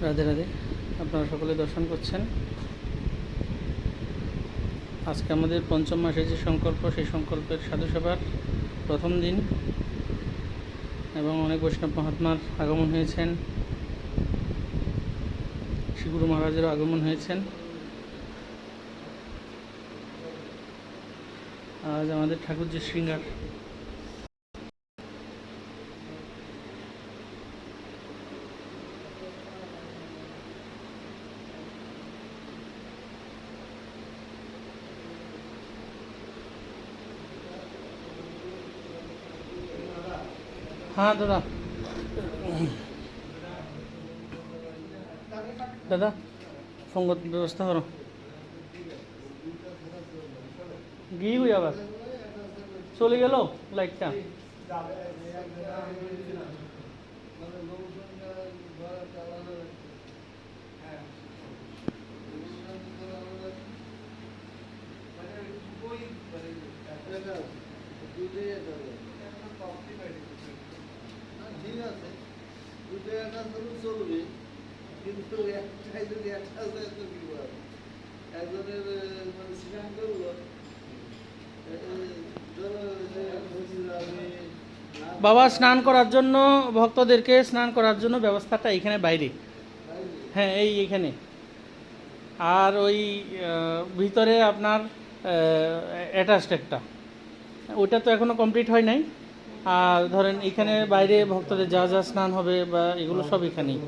রাধে রাধে। আপনারা সকলে দর্শন করছেন। আজকে আমাদের পঞ্চম মাসে যে সংকল্প, সেই সংকল্পের সাধু সেবার প্রথম দিন এবং অনেক বৈষ্ণব মহাত্মার আগমন হয়েছেন, শ্রী গুরু মহারাজেরও আগমন হয়েছেন। আজ আমাদের ঠাকুরজির শৃঙ্গার। হ্যাঁ দাদা, দাদা সঙ্গত ব্যবস্থা করো। গিয়ে হই আবার চলে গেল লাইটটা। ঠিক আছে, দুটো একটা ধরুন চলবে, কিন্তু একটাই যদি একটা যায় তো কি বলবো, একজনের মানে স্নান করলো, ধরো যে আমি বাবা স্নান করার জন্য, ভক্তদেরকে স্নান করার জন্য ব্যবস্থাটা এইখানে বাইরে। হ্যাঁ এইখানে। আর ওই ভিতরে আপনার অ্যাটাচড একটা, ওইটা তো এখনো কমপ্লিট হয় নাই। আর ধরেন এখানে বাইরে ভক্তদের যা যা স্নান হবে বা এগুলো সব এখানেই,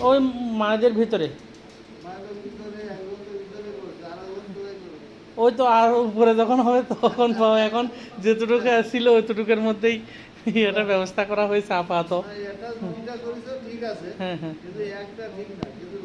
ওই মায়েদের ভিতরে। ওই তো আর উপরে যখন হবে তখন পাবো, এখন যেটুকু ছিল ওইটুকুর মধ্যেই এটা ব্যবস্থা করা হয়েছে আপাতত। ঠিক আছে, হ্যাঁ হ্যাঁ। কিন্তু একটা ঠিক না, কিন্তু